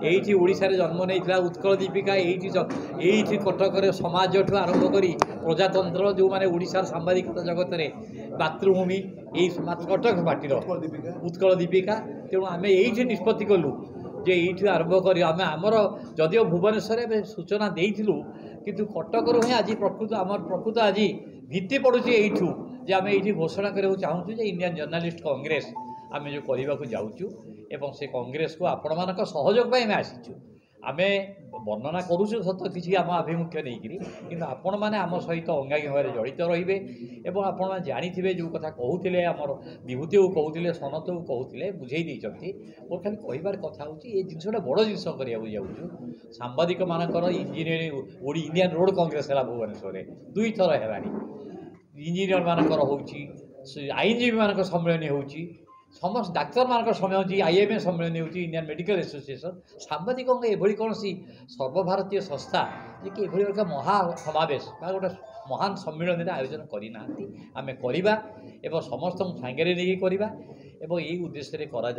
এইଠି ओडिशारे जन्म नहीं उत्कल दीपिका ये कटक समाज ठूँ आरंभ कर प्रजातंत्र जो मैंने ओडिशार सांबादिकता जगत में मातृभूमि यही कटक माटीर उत्कल दीपिका तेणु आम ये निष्पत्ति कलु जे ये आरंभ कर आमर जदिव भुवनेश्वर सूचना देलु किंतु कटक ही आज प्रकृत आज भित्ति पड़ुची यू जे आम ये घोषणा करने चाहूँ जे इंडियन जर्नालिस्ट कांग्रेस आम जो करने को जाऊँ एवं से कांग्रेस को आपण मान सहयोग आम आसीचु आम वर्णना करुचु सत किसी आम आभिमुख्य नहीं कि आपण मैंने आम सहित अंगांगी भाव में जड़ित रे और आपण जानी जो कथा कहते आमर विभूति को कहते सनत को कहते बुझे मोर खाली कहबार कथा हूँ ये जिनसा बड़ जिनस करने जाऊँ सांबादिक मानकर इंजीनियरिंग इंडियन रोड कांग्रेस है भुवनेश्वर 2 थर है इंजीनियर मानकर हो आईनजीवी मान सम्मेलन हो समस्त डाक्तर मान समय होती IMA सम्मेलन होती इंडियन मेडिकल एसोसिएशन सांबादिक ये कौन सी सर्वभारतीय संस्था जे कि एक महासमावेश गोटे महान सम्मेलन आयोजन करना आम करवा एवं समस्त सांगे नहीं करवा एवं यही उद्देश्य करा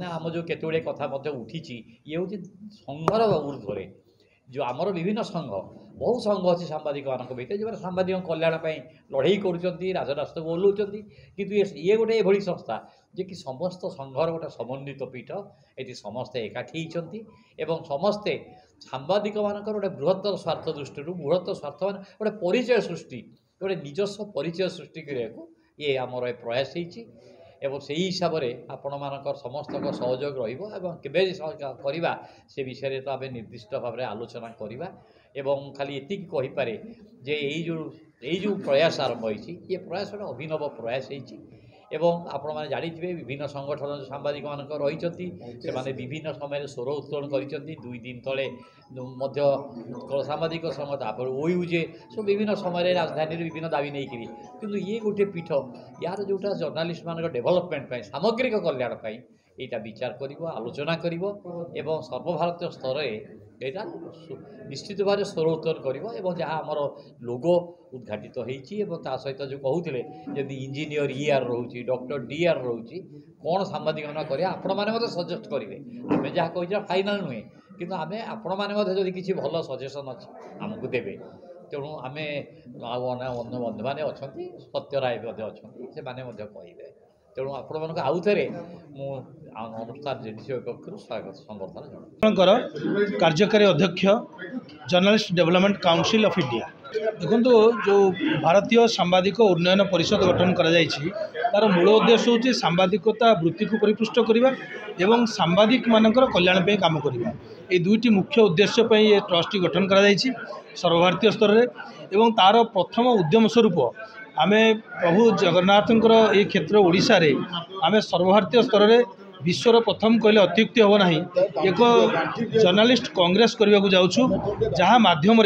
आम जो केतुड़े कथा उठी ये हूँ संघर ऊर्ध्वे जो आमर विभिन्न संघ बहु संघ अच्छी सांबादिक मान भर जो सांबादिक कल्याण लड़े करजरास्त को ओह्लाउं कितु ये गोटे ये संस्था जे कि समस्त संघर गोटे समन्वित पीठ ये समस्ते एकाठी एवं समस्ते सांबादिक मान गोटे बृहत्तर स्वार्थ दृष्टि बृहत्तर स्वार्थ मान गोटे परिचय सृष्टि गोटे निजस्व परिचय सृष्टि करने ये आमर प्रयास एवं से हिसाब से आपण मान समस्त सहयोग रहा से विषय तो आम निर्दिष्ट भाव में आलोचना करवा एवं खाली ये कहीपे जे जो प्रयास आरंभ होती ये प्रयास गोटे अभिनव प्रयास एवं आपण मैंने जानते विभिन्न संगठन सांबादिक मान रही विभिन्न समय स्वर उत्तोलन कर 2 दिन तले उत्कल सांबादिक संघ तापर ओयूजे सब विभिन्न समय राजधानी विभिन्न दाबी नहीं कि किंतु ये गोटे पीठ यार जोटा जर्नालीस्ट मान डेभलपमेंट सामग्रिक कल्याण यहाँ विचार कर आलोचना कर सर्वभारतीय स्तर यहाँ निश्चित भाव स्वर उत्तोलन कर जहाँ आमर लोगो उद्घाटित होता सहित जो कहते जब इंजीनियर ER रोचे डॉक्टर DR रोचे कौन सांबादिक कर आपण मैंने सजेस्ट करेंगे आम जहाँ कही फाइनाल नुहे कि आम आपण मैंने किसी भल सजेसन अच्छी आमको देवे तेणु आम बंधु मैंने अच्छा सत्य राय अच्छा से कहे तेणु आपण मानक आउ थे अनुष्ठान जेडीसी पक्ष स्वागत संबर्धना जन कार्यकारी अध्यक्ष journalist development council of India देखो जो भारतीय सांबादिक उन्नयन परिषद गठन तार मूल उद्देश्य हूँ सांबादिकता वृत्ति को परिपुष्ट करने एवं सांबादिक मानकर कल्याण पे काम करवा ये 2टी मुख्य उद्देश्य ये ट्रस्ट गठन कर सर्वभारतीय स्तर में एवं तार प्रथम उद्यम स्वरूप आम प्रभु जगन्नाथंकर ये क्षेत्र ओडिशा रे आम सर्वभारतीय स्तर में विश्वर प्रथम कहले अत्युक्ति हम ना एक जर्नालीस्ट कांग्रेस करने को जाऊँ जहाँ माध्यम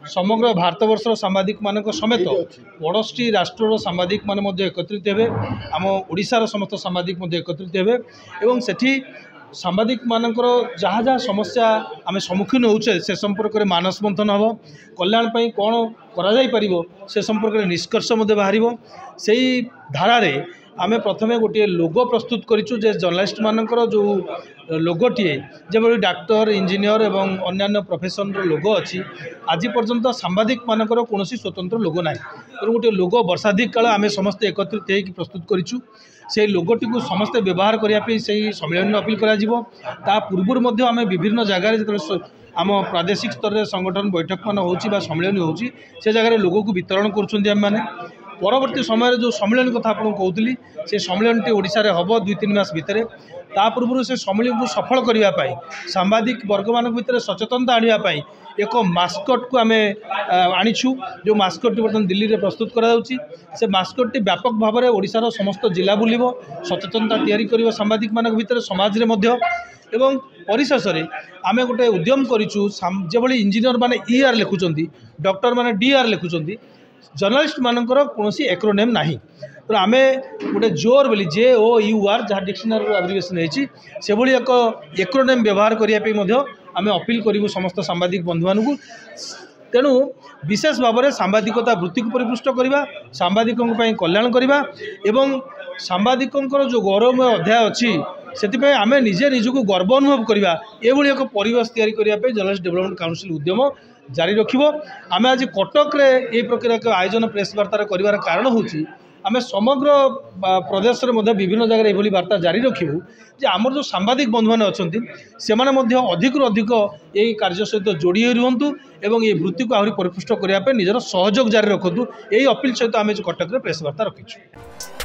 समग्र भारतवर्षर सांबादिक मान समेत 18टी राष्ट्र सांबादिक मान एकत्रित हे आम ओडिशार समस्त सांबादिक एकत्रित हे एवं सेठी सांबादिक मानकर जहाँ जहाँ समस्या आम सम्मुखीन होचे से संपर्क में मानस मंथन हम कल्याण कौन कर से संपर्क में निष्कर्ष बाहर से धारा आम प्रथमे गोटे लोगो प्रस्तुत करूँ जर्नलिस्ट मानकर जो लोगोटे जब डाक्टर इंजीनियर एवं अन्य प्रोफेशन लोगो अच्छी आज पर्यंत सांबादिक मानकर कौन स्वतंत्र लोगो ना तेणु गोटे लोगो वर्षाधिक काल आम समस्ते एकत्रित होकर प्रस्तुत करूँ से लोगोटी को समस्ते व्यवहार करने से सम्मेलन में अपील करा पूर्व आम विभिन्न जगार जो आम प्रादेशिक स्तर में संगठन बैठक मान हो सम्मेलन हो जगह लोगों को वितरण करें परवर्ती समय जो सम्मेलन कथा आपको कहती से सम्मेलन ओडिशा रे हम 2-3 मास भितर ता पूर्व से सम्मेलन को सफल करने सांबादिक वर्ग मान भर सचेतनता आने एक मास्कट को आम आनीचु जो मास्कट बर्तमान दिल्ली में प्रस्तुत कराऊँगी से मास्कट व्यापक भाव में ओडिशार समस्त जिला बुलिब सचेतनता तैयारी कर सांबादिक मान भर समाज में एवं परिशेष आम गोटे उद्यम करूँ जो इंजीनियर माने ER लिखुंट डॉक्टर माने DR लिखुंट जर्नलिस्ट मानकर कौन एक्रोनेम ना तो आम गोटे जोर बोली JOUR जहाँ डिक्शनरी एब्रिविएशन है एक एक्रोनेम व्यवहार करने आम अपील करूँ समस्त सांबादिक बंधु मानू तेणु विशेष भाव में सांबादिकता वृत्ति को परिपुष्ट करवा सांबादिकों कल्याण करवा एवं सांबादिकों जो गौरवमय अध्याय अच्छी से आम निजे निजक गर्व अनुभव करवा एभली एक परिवेश तैयारी करने जर्नलिस्ट डेवलपमेंट काउंसिल उद्यम जारी रखिब। आम आज कटक ये प्रकार के आयोजन प्रेस वार्तार कर कारण हूँ आम समग्र प्रदेश में विभिन्न जगह ये वार्ता जारी रखिबू जे आमर जो सांबादिक बंधु मैंने अच्छा से अधिक अधिक ये कार्य सहित जोड़ी रुहतु एवं ये वृत्ति को आहरी परिपुष्ट करने निजर सहयोग जारी रखु यही अपील सहित आम कटक प्रेस वार्ता रखीचु।